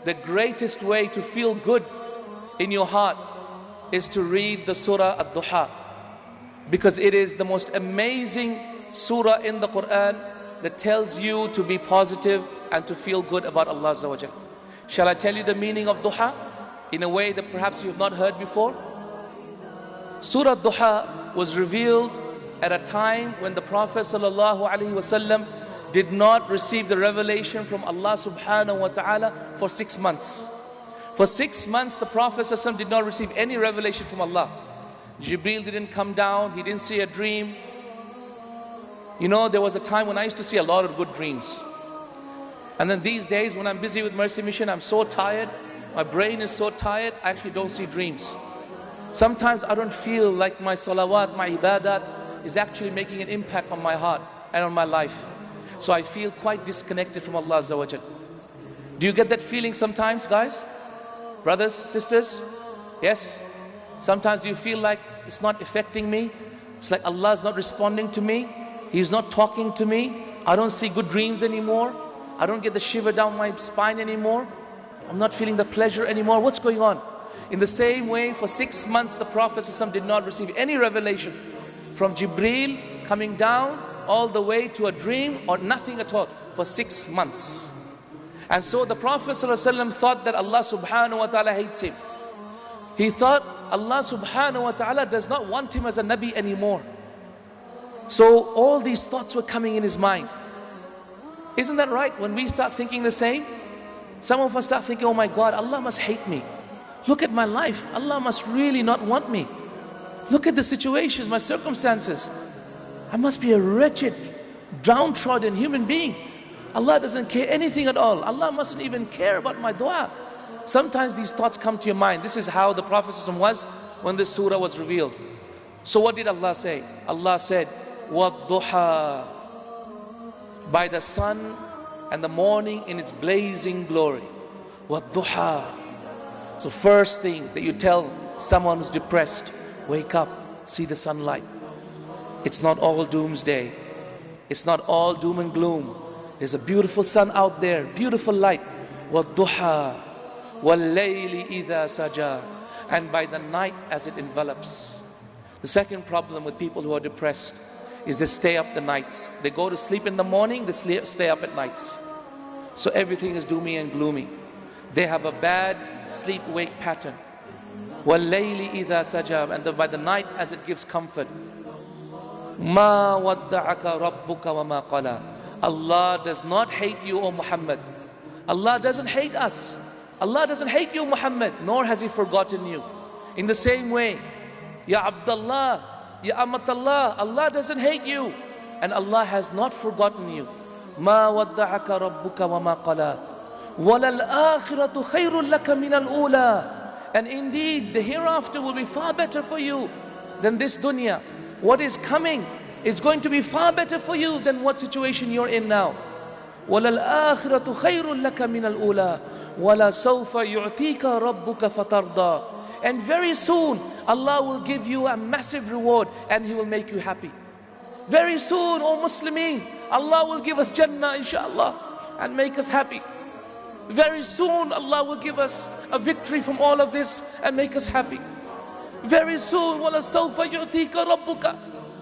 the greatest way to feel good in your heart is to read the Surah Ad-Dhuha, because it is the most amazing surah in the Quran that tells you to be positive and to feel good about Allah Azza wa Jal. Shall I tell you the meaning of Dhuha in a way that perhaps you have not heard before? Surah Ad-Dhuha was revealed at a time when the Prophet ﷺ did not receive the revelation from Allah subhanahu wa ta'ala for 6 months. For 6 months the Prophet ﷺ did not receive any revelation from Allah. Jibreel didn't come down, he didn't see a dream. You know, there was a time when I used to see a lot of good dreams. And then these days when I'm busy with Mercy Mission, I'm so tired, my brain is so tired, I actually don't see dreams. Sometimes I don't feel like my salawat, my ibadat is actually making an impact on my heart and on my life. So I feel quite disconnected from Allah Azza wa Jal. Do you get that feeling sometimes, guys? Brothers, sisters? Yes? Sometimes you feel like it's not affecting me. It's like Allah is not responding to me. He's not talking to me. I don't see good dreams anymore. I don't get the shiver down my spine anymore. I'm not feeling the pleasure anymore. What's going on? In the same way, for 6 months the Prophet ﷺ did not receive any revelation from Jibreel coming down all the way to a dream or nothing at all for 6 months. And so the Prophet ﷺ thought that Allah subhanahu wa ta'ala hates him. He thought Allah subhanahu wa ta'ala does not want him as a Nabi anymore. So all these thoughts were coming in his mind. Isn't that right? When we start thinking the same, some of us start thinking, oh my God, Allah must hate me. Look at my life. Allah must really not want me. Look at the situations, my circumstances. I must be a wretched, downtrodden human being. Allah doesn't care anything at all. Allah mustn't even care about my dua. Sometimes these thoughts come to your mind. This is how the Prophet ﷺ was when this surah was revealed. So what did Allah say? Allah said, Wad-Dhuha, by the sun and the morning in its blazing glory. Wad-Dhuha. So first thing that you tell someone who's depressed, wake up, see the sunlight. It's not all doomsday. It's not all doom and gloom. There's a beautiful sun out there, beautiful light. Wad-Dhuha, wal-layli idha saja, and by the night as it envelops. The second problem with people who are depressed is they stay up the nights. They go to sleep in the morning, they stay up at nights. So everything is doomy and gloomy. They have a bad sleep-wake pattern. وَاللَّيْلِ إِذَا سَجَى, and by the night as it gives comfort. مَا وَدَّعَكَ رَبُّكَ وَمَا قَلَى. Allah does not hate you, O Muhammad. Allah doesn't hate us. Allah doesn't hate you, Muhammad, nor has He forgotten you. In the same way, Ya Abdullah, Ya Amatallah, Allah doesn't hate you, and Allah has not forgotten you. مَا وَدَّعَكَ رَبُّكَ وَمَا قَلَى وَلَلْآخِرَةُ خَيْرٌ لَكَ مِنَ الْأُولَى. And indeed, the hereafter will be far better for you than this dunya. What is coming is going to be far better for you than what situation you're in now. وَلَلْآخِرَةُ خَيْرٌ لَكَ مِنَ الْأُولَى وَلَسَوْفَ يُعْتِيكَ رَبُّكَ فَتَرْضَى. And very soon, Allah will give you a massive reward and He will make you happy. Very soon, O Muslimin, Allah will give us Jannah, inshallah, and make us happy. Very soon, Allah will give us a victory from all of this and make us happy. Very soon, وَلَسَوْفَ يُعْتِيكَ رَبُّكَ.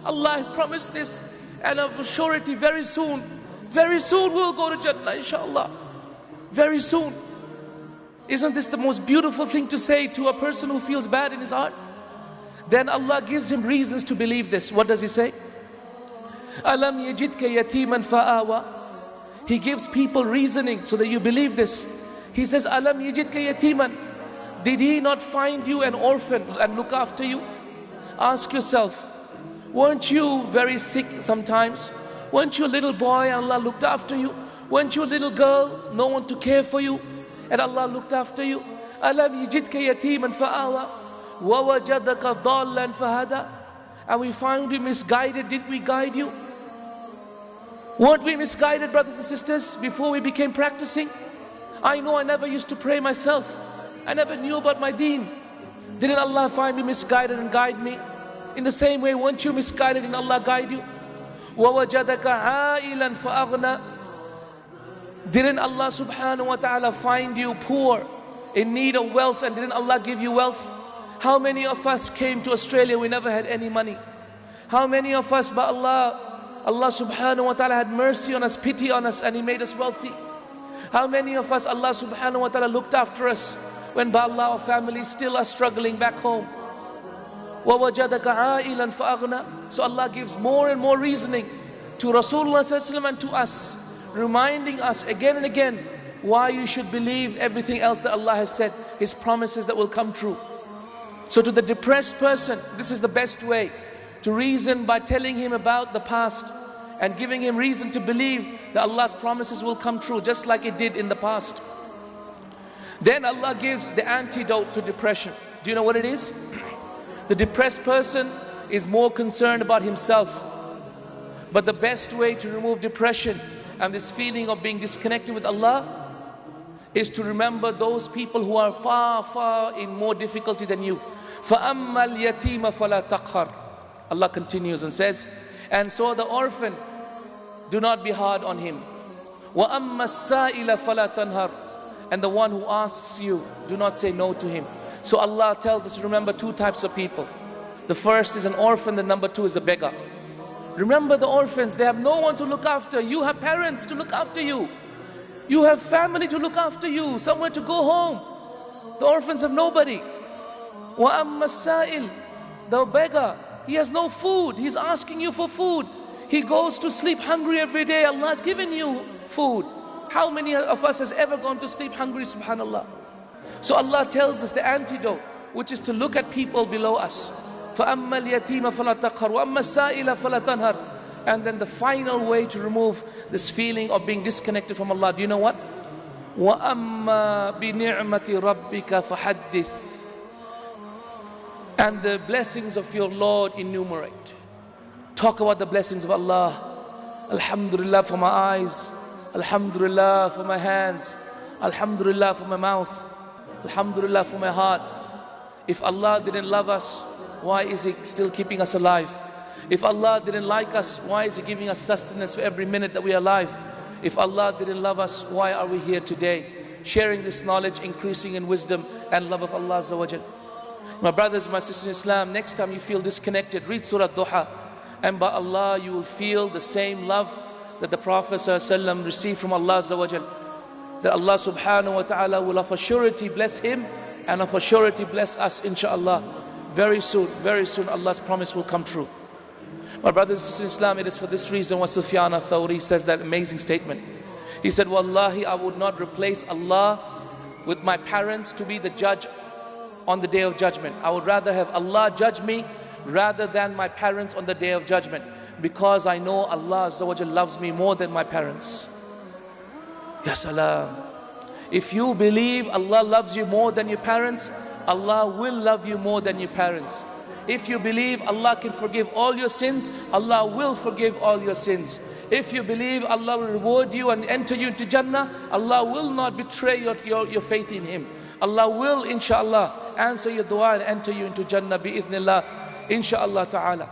Allah has promised this, and of a surety, very soon we'll go to Jannah, inshallah. Very soon. Isn't this the most beautiful thing to say to a person who feels bad in his heart? Then Allah gives him reasons to believe this. What does He say? أَلَمْ يَجِدْكَ يَتِيمًا فَآوَى. He gives people reasoning so that you believe this. He says, Alam yajidka yatiman. Did He not find you an orphan and look after you? Ask yourself, weren't you very sick sometimes? Weren't you a little boy and Allah looked after you? Weren't you a little girl, no one to care for you, and Allah looked after you? Alam yajidka yatiman fa'awa wa wajadaka dallan fahada. And we found you misguided. Did we guide you? Weren't we misguided, brothers and sisters, before we became practicing? I know I never used to pray myself. I never knew about my deen. Didn't Allah find me misguided and guide me? In the same way, weren't you misguided and Allah guide you? وَوَجَدَكَ عَائِلًا فَأَغْنَى. Didn't Allah subhanahu wa ta'ala find you poor, in need of wealth, and didn't Allah give you wealth? How many of us came to Australia, we never had any money? How many of us, but Allah subhanahu wa ta'ala had mercy on us, pity on us, and He made us wealthy? How many of us, Allah subhanahu wa ta'ala looked after us, when by Allah our families still are struggling back home? وَوَجَدَكَ عَائِلًا فَأَغْنَى. So Allah gives more and more reasoning to Rasulullah sallallahu alaihi wasallam and to us, reminding us again and again why you should believe everything else that Allah has said, His promises that will come true. So to the depressed person, this is the best way to reason, by telling him about the past and giving him reason to believe that Allah's promises will come true, just like it did in the past. Then Allah gives the antidote to depression. Do you know what it is? The depressed person is more concerned about himself. But the best way to remove depression and this feeling of being disconnected with Allah is to remember those people who are far, far in more difficulty than you. فَأَمَّا الْيَتِيمَ فَلَا تَقْهَرْ. Allah continues and says, and so the orphan, do not be hard on him. وَأَمَّا السَّائِلَ فَلَا تَنْهَرْ. And the one who asks you, do not say no to him. So Allah tells us to remember two types of people. The first is an orphan, the number two is a beggar. Remember the orphans, they have no one to look after. You have parents to look after you. You have family to look after you, somewhere to go home. The orphans have nobody. وَأَمَّا السَّائِلِ. The beggar, he has no food. He's asking you for food. He goes to sleep hungry every day. Allah has given you food. How many of us has ever gone to sleep hungry, subhanallah? So Allah tells us the antidote, which is to look at people below us. فَأَمَّا الْيَتِيمَ فَلَا تَقْهَرْ وَأَمَّا السَّائِلَ فَلَا تَنْهَرْ. And then the final way to remove this feeling of being disconnected from Allah, do you know what? وَأَمَّا بِنِعْمَةِ رَبِّكَ فَحَدِّثْ. And the blessings of your Lord enumerate. Talk about the blessings of Allah. Alhamdulillah for my eyes. Alhamdulillah for my hands. Alhamdulillah for my mouth. Alhamdulillah for my heart. If Allah didn't love us, why is He still keeping us alive? If Allah didn't like us, why is He giving us sustenance for every minute that we are alive? If Allah didn't love us, why are we here today? Sharing this knowledge, increasing in wisdom and love of Allah Azza wa Jal. My brothers, my sisters in Islam, next time you feel disconnected, read Surah Ad-Dhuha. And by Allah, you will feel the same love that the Prophet ﷺ received from Allah Azza wa Jal. That Allah subhanahu wa ta'ala will of a surety bless him and of a surety bless us, inshaAllah. Very soon Allah's promise will come true. My brothers and sisters in Islam, it is for this reason why Sufyan al-Thawri says that amazing statement. He said, Wallahi, I would not replace Allah with my parents to be the judge on the day of judgment. I would rather have Allah judge me rather than my parents on the day of judgment, because I know Allah Azza wa Jal loves me more than my parents. Ya salam. If you believe Allah loves you more than your parents, Allah will love you more than your parents. If you believe Allah can forgive all your sins, Allah will forgive all your sins. If you believe Allah will reward you and enter you into Jannah, Allah will not betray your faith in Him. Allah will, inshaAllah, answer your dua and enter you into Jannah bi-idhnillah, inshaAllah ta'ala.